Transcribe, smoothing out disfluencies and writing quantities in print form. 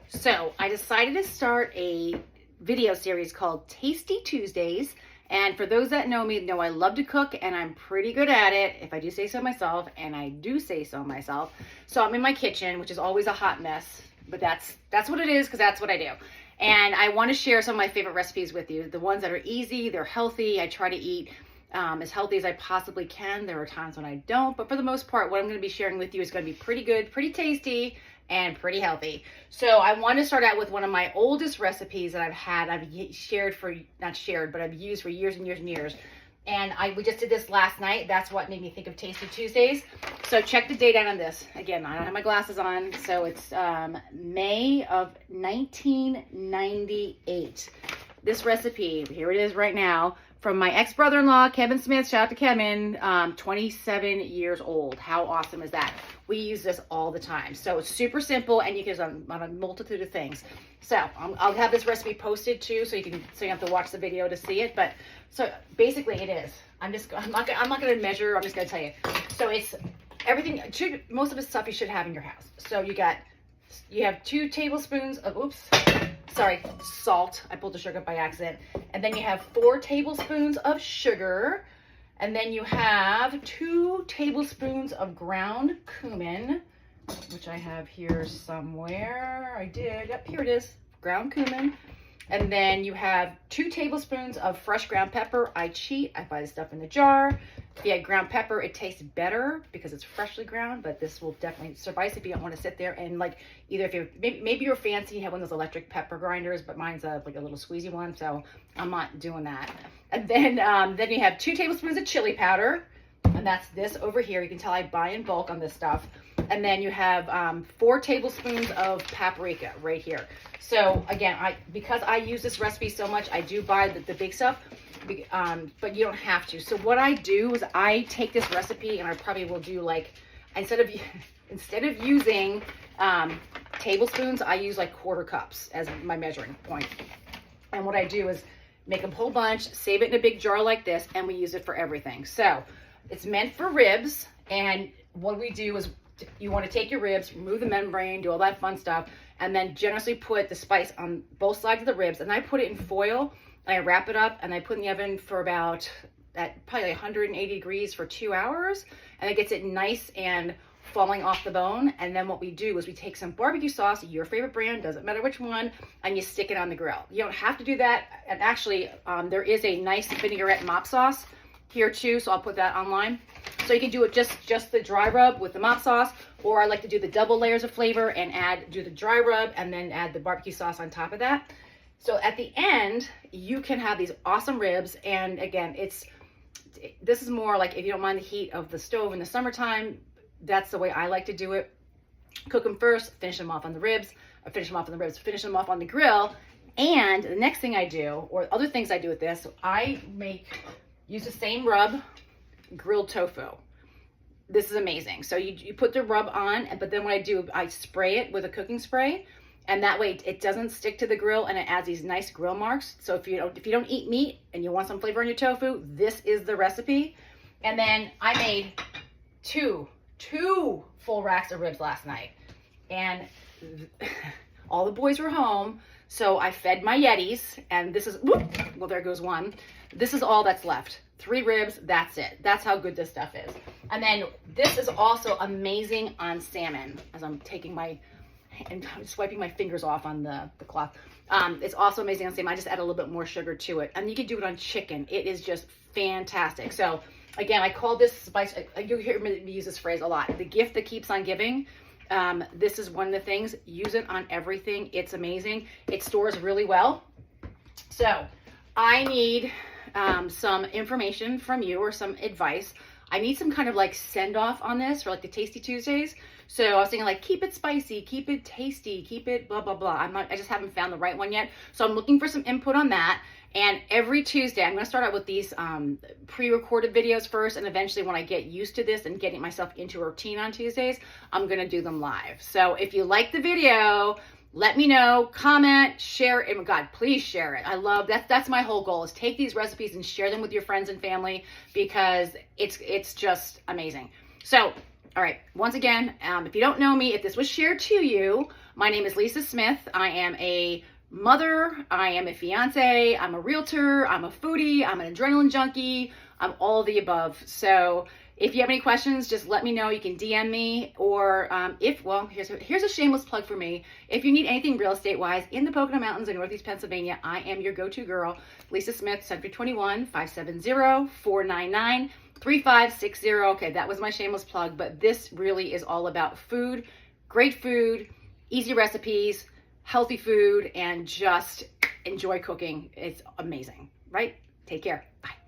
So I decided to start a video series called Tasty Tuesdays. And for those that know me, know I love to cook and I'm pretty good at it, if I do say so myself, and I do say so myself. So I'm in my kitchen, which is always a hot mess, but that's what it is because that's what I do. And I want to share some of my favorite recipes with you. The ones that are easy, they're healthy. I try to eat as healthy as I possibly can. There are times when I don't, but for the most part, what I'm going to be sharing with you is going to be pretty good, pretty tasty, and pretty healthy. So I want to start out with one of my oldest recipes that I've had. I've used for years and years and years. And we just did this last night. That's what made me think of Tasty Tuesdays. So check the date out on this. Again, I don't have my glasses on. So it's May of 1998. This recipe, here it is right now, from my ex-brother-in-law, Kevin Smith. Shout out to Kevin, 27 years old. How awesome is that? We use this all the time. So it's super simple and you can use it on a multitude of things. So I'll have this recipe posted too, so you have to watch the video to see it. But so basically it is. I'm not going to measure. I'm just going to tell you. So it's everything. Most of the stuff you should have in your house. So you have 2 tablespoons of salt. I pulled the sugar by accident. And then you have 4 tablespoons of sugar. And then you have 2 tablespoons of ground cumin, which I have here somewhere. Yep, here it is, ground cumin. And then you have 2 tablespoons of fresh ground pepper. I cheat, I buy the stuff in the jar. If you had ground pepper, it tastes better because it's freshly ground, but this will definitely suffice if you don't want to sit there and either if you're, maybe you're fancy, you have one of those electric pepper grinders, but mine's like a little squeezy one, so I'm not doing that. And then you have 2 tablespoons of chili powder, and that's this over here. You can tell I buy in bulk on this stuff. And then you have 4 tablespoons of paprika right here. So again, because I use this recipe so much, I do buy the big stuff, but you don't have to. So what I do is I take this recipe and I probably will do instead of using tablespoons, I use quarter cups as my measuring point. And what I do is make a whole bunch, save it in a big jar like this, and we use it for everything. So it's meant for ribs, and what we do is you want to take your ribs, remove the membrane, do all that fun stuff, and then generously put the spice on both sides of the ribs. And I put it in foil, and I wrap it up, and I put it in the oven for about probably 180 degrees for 2 hours, and it gets it nice and falling off the bone. And then what we do is we take some barbecue sauce, your favorite brand, doesn't matter which one, and you stick it on the grill. You don't have to do that. And actually, there is a nice vinaigrette mop sauce here too, so I'll put that online. So you can do it just the dry rub with the mop sauce, or I like to do the double layers of flavor and do the dry rub and then add the barbecue sauce on top of that. So at the end, you can have these awesome ribs. And again, this is more like if you don't mind the heat of the stove in the summertime, that's the way I like to do it. Cook them first, finish them off on the ribs, finish them off on the grill. And the next thing I do, or other things I do with this, use the same rub, grilled tofu. This is amazing. So you put the rub on, but then what I do, I spray it with a cooking spray, and that way it doesn't stick to the grill and it adds these nice grill marks. So if you don't eat meat and you want some flavor on your tofu, this is the recipe. And then I made two full racks of ribs last night, and all the boys were home, so I fed my Yetis, and this is, well, there goes one. This is all that's left. 3 ribs, that's it. That's how good this stuff is. And then this is also amazing on salmon, as I'm swiping my fingers off on the cloth. It's also amazing on salmon. I just add a little bit more sugar to it. And you can do it on chicken. It is just fantastic. So again, I call this spice, you hear me use this phrase a lot, the gift that keeps on giving. This is one of the things. Use it on everything. It's amazing. It stores really well. So I need some information from you, or some advice. I need some kind of send off on this for the Tasty Tuesdays. So I was thinking keep it spicy, keep it tasty, keep it blah, blah, blah. I just haven't found the right one yet. So I'm looking for some input on that. And every Tuesday, I'm going to start out with these pre-recorded videos first. And eventually when I get used to this and getting myself into a routine on Tuesdays, I'm going to do them live. So if you like the video, let me know, comment, share it. God, please share it. I love that. That's my whole goal, is take these recipes and share them with your friends and family, because it's just amazing. So All right. Once again, if you don't know me, if this was shared to you, my name is Lisa Smith. I am a mother. I am a fiance. I'm a realtor. I'm a foodie. I'm an adrenaline junkie. I'm all the above. So if you have any questions, just let me know. You can DM me, or here's a shameless plug for me. If you need anything real estate wise in the Pocono Mountains in Northeast Pennsylvania, I am your go-to girl. Lisa Smith, 721-570-499-3560. Okay, that was my shameless plug, but this really is all about food, great food, easy recipes, healthy food, and just enjoy cooking. It's amazing, right? Take care. Bye.